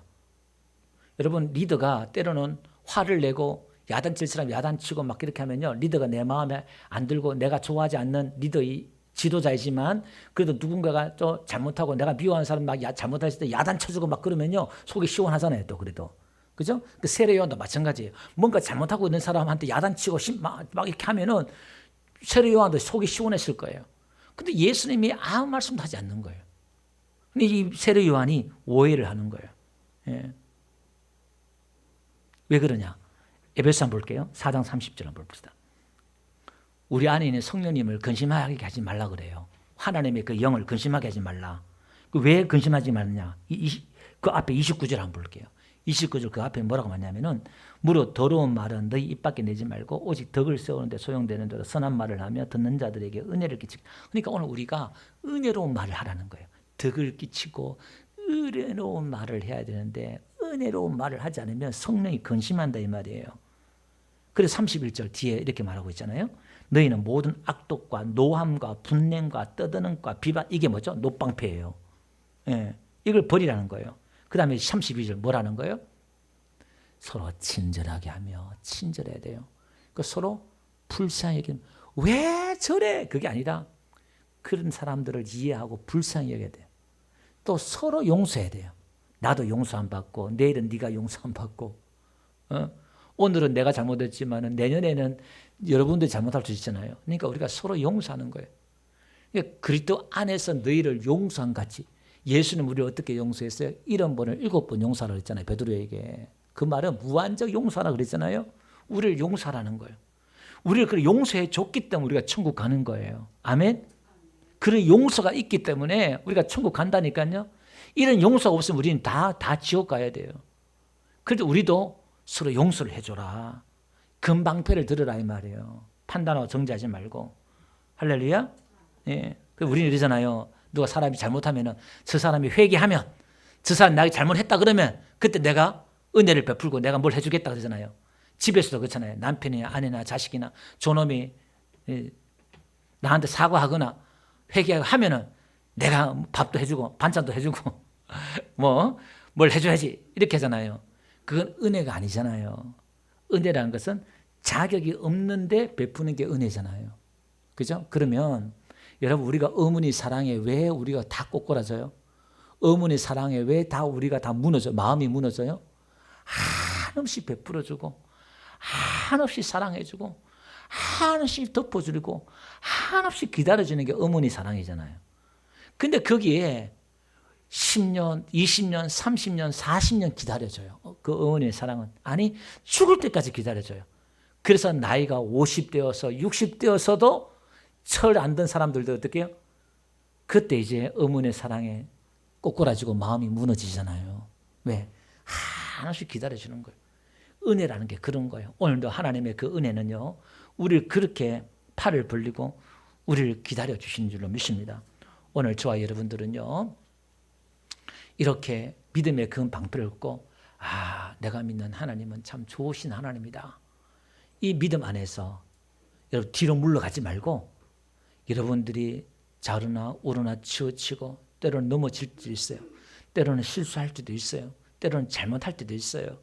여러분 리더가 때로는 화를 내고 야단칠 사람 야단치고 막 이렇게 하면요. 리더가 내 마음에 안 들고 내가 좋아하지 않는 리더의 지도자이지만 그래도 누군가가 또 잘못하고 내가 미워하는 사람 막 잘못했을 때 야단쳐주고 막 그러면요. 속이 시원하잖아요. 또 그래도. 그죠? 그 세례 요한도 마찬가지예요. 뭔가 잘못하고 있는 사람한테 야단치고 막 이렇게 하면은 세례 요한도 속이 시원했을 거예요. 근데 예수님이 아무 말씀도 하지 않는 거예요. 근데 이 세례 요한이 오해를 하는 거예요. 예. 왜 그러냐? 에베소 한번 볼게요. 4장 30절 한번 봅시다. 우리 안에 있는 성령님을 근심하게 하지 말라 그래요. 하나님의 그 영을 근심하게 하지 말라. 왜 근심하지 말냐? 그 앞에 29절 한번 볼게요. 29절 그 앞에 뭐라고 하냐면은 무릇 더러운 말은 너희 입 밖에 내지 말고 오직 덕을 세우는데 소용되는 대로 선한 말을 하며 듣는 자들에게 은혜를 끼치고. 그러니까 오늘 우리가 은혜로운 말을 하라는 거예요. 덕을 끼치고 은혜로운 말을 해야 되는데 은혜로운 말을 하지 않으면 성령이 근심한다 이 말이에요. 그래서 31절 뒤에 이렇게 말하고 있잖아요. 너희는 모든 악독과 노함과 분냄과 떠드는과 비방 이게 뭐죠? 노방패예요. 예, 이걸 버리라는 거예요. 그 다음에 32절 뭐라는 거예요? 서로 친절하게 하며 친절해야 돼요. 그 서로 불쌍히 여기는 왜 저래? 그게 아니라 그런 사람들을 이해하고 불쌍히 여겨야 돼요. 또 서로 용서해야 돼요. 나도 용서 안 받고 내일은 네가 용서 안 받고 오늘은 내가 잘못했지만 내년에는 여러분들이 잘못할 수 있잖아요. 그러니까 우리가 서로 용서하는 거예요. 그러니까 그리스도 안에서 너희를 용서한 같이 예수는 우리를 어떻게 용서했어요? 70번을 7번 용서하라 그랬잖아요. 베드로에게. 그 말은 무한적 용서하라 그랬잖아요. 우리를 용서하라는 거예요. 우리를 그렇게 용서해 줬기 때문에 우리가 천국 가는 거예요. 아멘? 그런 용서가 있기 때문에 우리가 천국 간다니까요. 이런 용서가 없으면 우리는 다 지옥 가야 돼요. 그래도 우리도 서로 용서를 해줘라. 금방패를 들으라 이 말이에요. 판단하고 정죄하지 말고. 할렐루야? 예. 우리는 이러잖아요. 누가 사람이 잘못하면 저 사람이 회개하면 저 사람이 나에게 잘못했다 그러면 그때 내가 은혜를 베풀고 내가 뭘 해주겠다 그러잖아요. 집에서도 그렇잖아요. 남편이나 아내나 자식이나 저놈이 나한테 사과하거나 회개하면은 내가 밥도 해주고 반찬도 해주고 뭘 해줘야지 이렇게 하잖아요. 그건 은혜가 아니잖아요. 은혜라는 것은 자격이 없는데 베푸는 게 은혜잖아요. 그죠? 그러면 여러분 우리가 어머니 사랑에 왜 우리가 다 꼬꾸라져요? 어머니 사랑에 왜 다 우리가 다 무너져요? 마음이 무너져요? 한없이 베풀어주고 한없이 사랑해주고 한없이 덮어주고 한없이 기다려주는 게 어머니 사랑이잖아요. 근데 거기에 10년, 20년, 30년, 40년 기다려줘요. 그 어머니의 사랑은. 아니, 죽을 때까지 기다려줘요. 그래서 나이가 50대여서 60대여서도 철 안 든 사람들도 어떻게 해요? 그때 이제 어머니의 사랑에 꼬꾸라지고 마음이 무너지잖아요. 왜? 하나씩 기다려주는 거예요. 은혜라는 게 그런 거예요. 오늘도 하나님의 그 은혜는요, 우리를 그렇게 팔을 벌리고 우리를 기다려주시는 줄로 믿습니다. 오늘 저와 여러분들은요, 이렇게 믿음의 그 방패를 얻고, 내가 믿는 하나님은 참 좋으신 하나님이다. 이 믿음 안에서 여러분 뒤로 물러가지 말고 여러분들이 좌르나 우르나 치우치고 때로는 넘어질 수도 있어요. 때로는 실수할 수도 있어요. 때로는 잘못할 때도 있어요.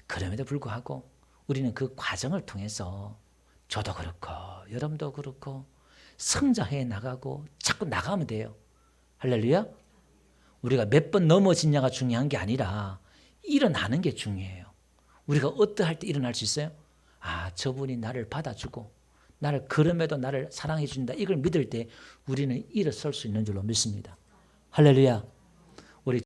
그럼에도 불구하고 우리는 그 과정을 통해서 저도 그렇고 여러분도 그렇고 성장해 나가고 자꾸 나가면 돼요. 할렐루야. 우리가 몇 번 넘어지냐가 중요한 게 아니라 일어나는 게 중요해요. 우리가 어떠할 때 일어날 수 있어요? 저분이 나를 받아주고 나를 그럼에도 나를 사랑해 준다. 이걸 믿을 때 우리는 일어설 수 있는 줄로 믿습니다. 할렐루야.